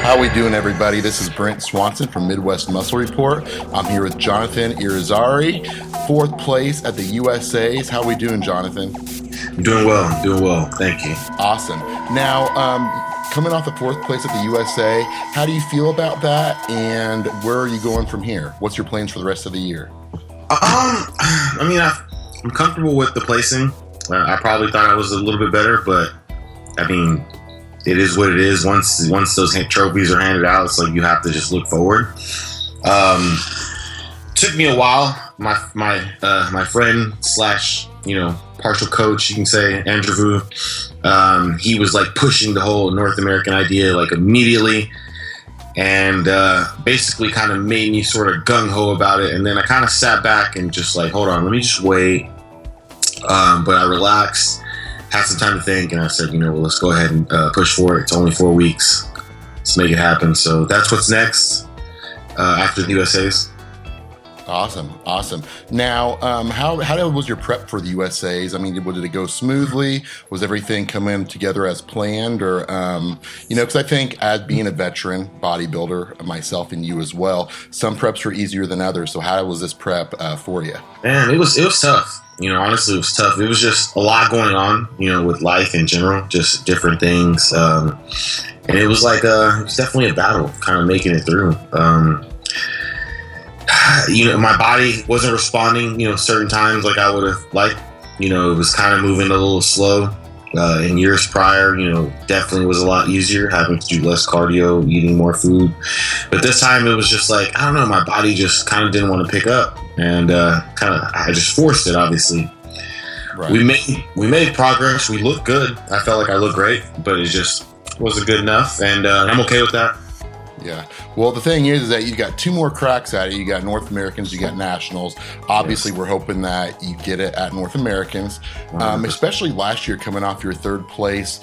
How we doing, everybody? This is Brent Swansen from Midwest Muscle Report. I'm here with Jonathan Irizarry, fourth place at the USA's. How we doing, Jonathan? I'm doing well. Thank you. Awesome. Now, coming off the fourth place at the USA, how do you feel about that? And where are you going from here? What's your plans for the rest of the year? I'm comfortable with the placing. I probably thought I was a little bit better, but I mean, it is what it is. Once those trophies are handed out, it's like you have to just look forward. Took me a while. My friend slash partial coach, you can say, Andrew Vu, he was like pushing the whole North American idea like immediately, and basically kind of made me sort of gung-ho about it. And then I kind of sat back and just like, hold on, let me just wait. But I relaxed, had some time to think, and I said, well, let's go ahead and push for it. It's only 4 weeks. Let's make it happen. So that's what's next after the USA's. Awesome. Now, how was your prep for the USA's? I mean, did it go smoothly? Was everything coming together as planned? Or, because I think as being a veteran bodybuilder, myself and you as well, some preps were easier than others. So how was this prep for you? Man, it was tough. Honestly, it was tough. It was just a lot going on, with life in general, just different things. And it was like, it was definitely a battle kind of making it through. My body wasn't responding, certain times like I would have liked. It was kind of moving a little slow. In years prior, definitely was a lot easier, having to do less cardio, eating more food. But this time it was just like, I don't know, my body just kind of didn't want to pick up. And I just forced it, obviously. Right. We made progress. We looked good. I felt like I looked great, but it just wasn't good enough. And I'm okay with that. Yeah. Well, the thing is that you got 2 more cracks at it. You got North Americans, you got Nationals. Obviously, yes. We're hoping that you get it at North Americans, especially last year coming off your third place,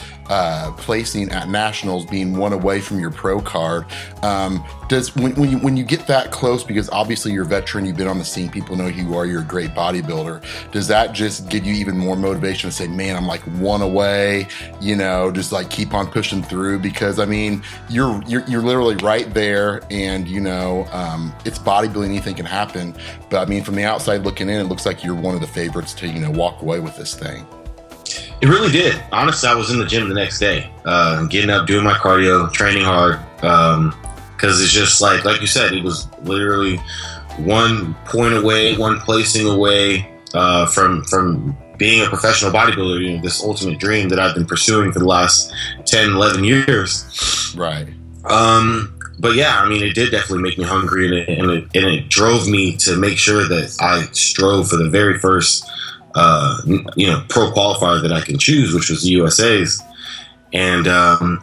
placing at Nationals, being 1 away from your pro card. When you get that close, because obviously you're a veteran, you've been on the scene, people know who you are, you're a great bodybuilder. Does that just give you even more motivation to say, man, I'm like 1 away, just like keep on pushing through? Because I mean, you're literally right there, and it's bodybuilding, anything can happen. But I mean, from the outside looking in, it looks like you're one of the favorites to walk away with this thing. It really did. Honestly, I was in the gym the next day, getting up, doing my cardio, training hard, because it's just like you said, it was literally 1 point away, 1 placing away from being a professional bodybuilder, this ultimate dream that I've been pursuing for the last 10, 11 years. Right. But yeah, I mean, it did definitely make me hungry, and it drove me to make sure that I strove for the very first, pro qualifier that I can choose, which was the USA's. And I'm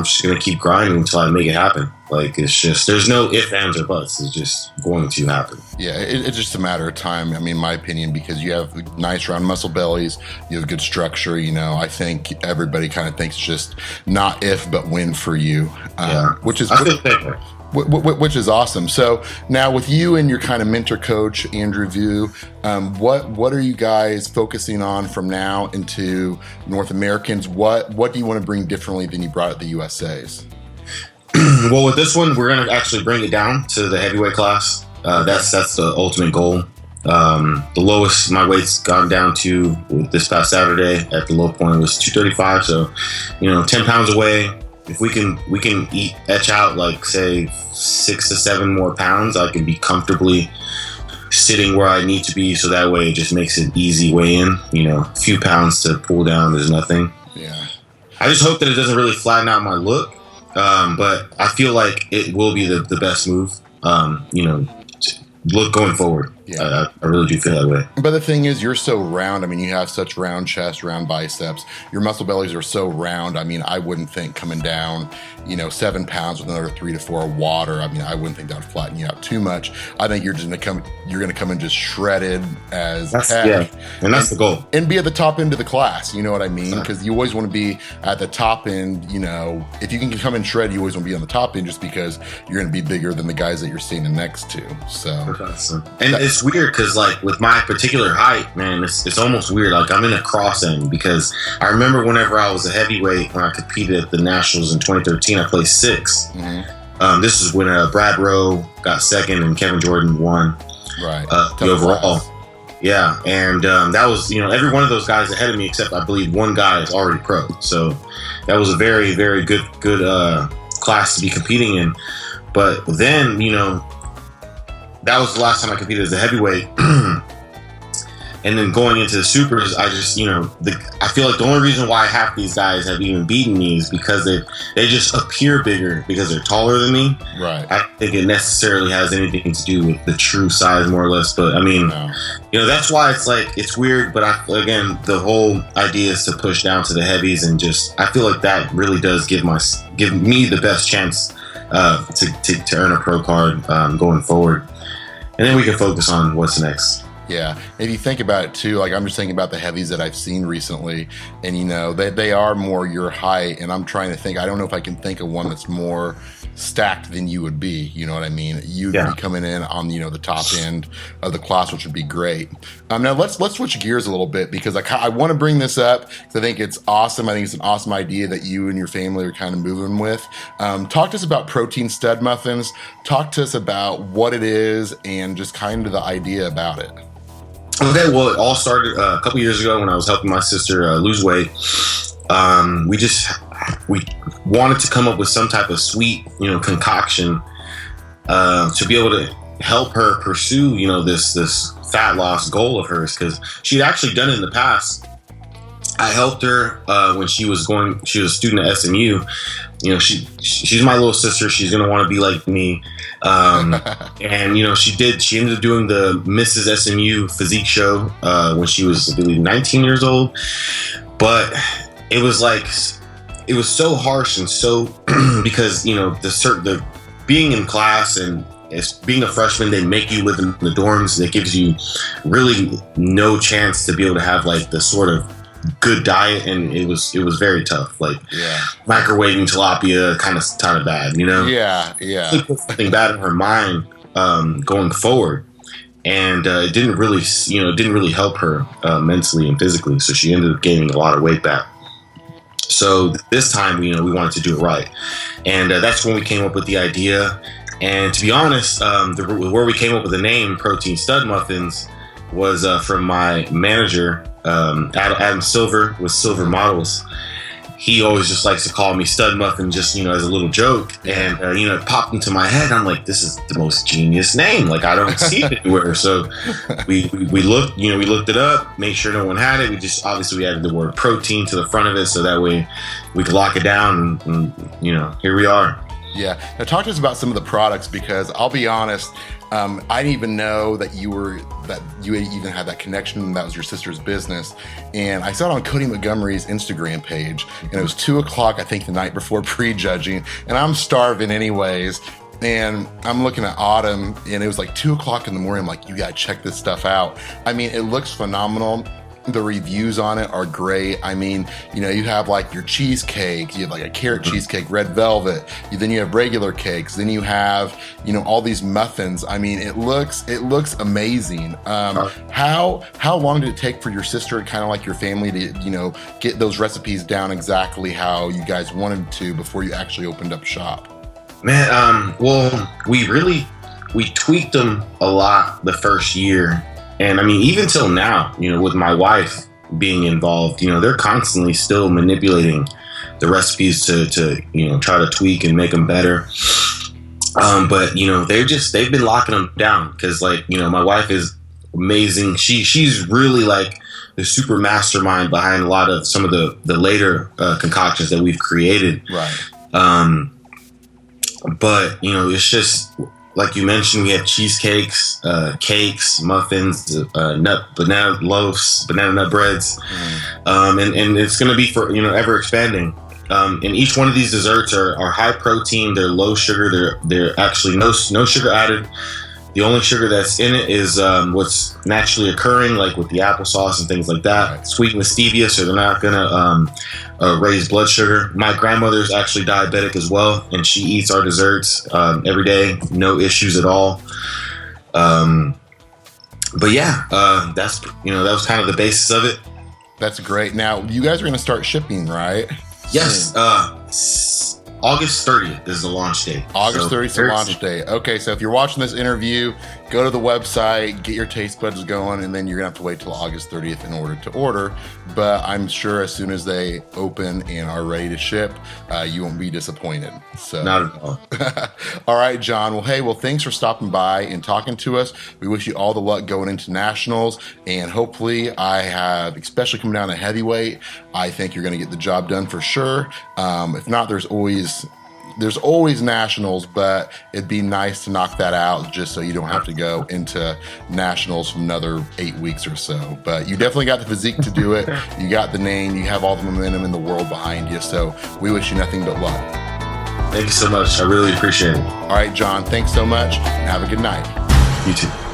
just going to keep grinding until I make it happen. Like, it's just, there's no ifs, ands, or buts. It's just going to happen. Yeah, it's just a matter of time. I mean, in my opinion, because you have nice round muscle bellies, you have good structure. I think everybody kind of thinks just not if, but when for you, which is which is awesome. So now with you and your kind of mentor coach, Andrew Vu, what are you guys focusing on from now into North Americans? What do you want to bring differently than you brought at the USA's? Well, with this one, we're going to actually bring it down to the heavyweight class. That's the ultimate goal. The lowest my weight's gone down to this past Saturday at the low point was 235. So, 10 pounds away. If we can etch out like say 6 to 7 more pounds, I can be comfortably sitting where I need to be. So that way it just makes it easy way in. A few pounds to pull down is nothing. Yeah. I just hope that it doesn't really flatten out my look. But I feel like it will be the best move. Look going forward. Yeah. I really do feel that way. But the thing is, you're so round. I mean, you have such round chest, round biceps. Your muscle bellies are so round. I mean, I wouldn't think coming down, 7 pounds with another 3 to 4 water. I mean, I wouldn't think that would flatten you out too much. I think you're going to come in just shredded as heck. Yeah, and that's the goal. And be at the top end of the class. You know what I mean? Because you always want to be at the top end. If you can come in shredded, you always want to be on the top end, just because you're going to be bigger than the guys that you're standing next to. So, awesome. And it's weird because like with my particular height, man, it's almost weird. Like I'm in a cross end because I remember whenever I was a heavyweight when I competed at the Nationals in 2013, I placed 6th. Mm-hmm. This is when Brad Rowe got 2nd and Kevin Jordan won. Right. The overall. Yeah, and that was, every one of those guys ahead of me, except I believe one guy is already pro. So that was a very, very good class to be competing in. But then, that was the last time I competed as a heavyweight. And then going into the supers, I just, I feel like the only reason why half these guys have even beaten me is because they just appear bigger because they're taller than me. Right. I don't think it necessarily has anything to do with the true size, more or less. But I mean, that's why it's like, it's weird. But again, the whole idea is to push down to the heavies, and just, I feel like that really does give me the best chance to earn a pro card going forward. And then we can focus on what's next. Yeah. If you think about it too, like I'm just thinking about the heavies that I've seen recently, and they are more your height, and I'm trying to think, I don't know if I can think of one that's more stacked than you would be, you know what I mean? You'd be coming in on, the top end of the class, which would be great. Now let's switch gears a little bit, because I want to bring this up because I think it's awesome. I think it's an awesome idea that you and your family are kind of moving with. Talk to us about protein stud muffins. Talk to us about what it is and just kind of the idea about it. Okay, well, it all started a couple years ago when I was helping my sister lose weight. We wanted to come up with some type of sweet, concoction to be able to help her pursue, this fat loss goal of hers, because she'd actually done it in the past. I helped her when she was a student at SMU. She's my little sister. She's going to want to be like me. And, she ended up doing the Mrs. SMU physique show when she was, I believe, 19 years old. But it was so harsh and so, because, the being in class and being a freshman, they make you live in the dorms. That gives you really no chance to be able to have like the sort of good diet, and it was very tough. Like microwaving tilapia, kind of bad, It put something bad in her mind going forward, and it didn't really help her mentally and physically. So she ended up gaining a lot of weight back. So this time, we wanted to do it right, and that's when we came up with the idea. And to be honest, where we came up with the name Protein Stud Muffins was from my manager, Adam Silver, with Silver Models. He always just likes to call me Stud Muffin, just as a little joke, and it popped into my head. I'm like, this is the most genius name. Like, I don't see it anywhere. So we looked, we looked it up, made sure no one had it. We added the word protein to the front of it, so that way we could lock it down, and here we are. Yeah. Now talk to us about some of the products, because I'll be honest, I didn't even know that you even had that connection. That was your sister's business. And I saw it on Cody Montgomery's Instagram page, and it was 2:00, I think, the night before prejudging, and I'm starving anyways. And I'm looking at Autumn, and it was like 2:00 in the morning. I'm like, you gotta check this stuff out. I mean, it looks phenomenal. The reviews on it are great. I mean, you have like your cheesecake, you have like a carrot cheesecake, red velvet. Then you have regular cakes. Then you have, all these muffins. I mean, it looks amazing. How long did it take for your sister and kind of like your family to, get those recipes down exactly how you guys wanted to before you actually opened up shop? Man, well, we tweaked them a lot the first year. And I mean, even till now, with my wife being involved, they're constantly still manipulating the recipes to try to tweak and make them better. But they've been locking them down, because my wife is amazing. She's really like the super mastermind behind a lot of some of the later concoctions that we've created. Right. But it's just, like you mentioned, we have cheesecakes, cakes, muffins, banana loaves, banana nut breads, and it's going to be for ever expanding. And each one of these desserts are high protein. They're low sugar. They're actually no sugar added. The only sugar that's in it is what's naturally occurring, like with the applesauce and things like that. Right. Sweetened with stevia, so they're not gonna raise blood sugar. My grandmother's actually diabetic as well, and she eats our desserts every day, no issues at all. but yeah, that's, that was kind of the basis of it. That's great. Now, you guys are going to start shipping, right? Yes. August 30th is the launch date. August 30th is the launch date. Okay, so if you're watching this interview, go to the website, get your taste buds going, and then you're going to have to wait till August 30th in order to order. But I'm sure as soon as they open and are ready to ship, you won't be disappointed. So, not at all. All right, John. Well, thanks for stopping by and talking to us. We wish you all the luck going into nationals, and hopefully especially coming down to heavyweight, I think you're going to get the job done for sure. If not, there's always nationals, but it'd be nice to knock that out just so you don't have to go into nationals for another 8 weeks or so. But you definitely got the physique to do it. You got the name, you have all the momentum in the world behind you. So we wish you nothing but luck. Thank you so much. I really appreciate it. All right, John, thanks so much. Have a good night. You too.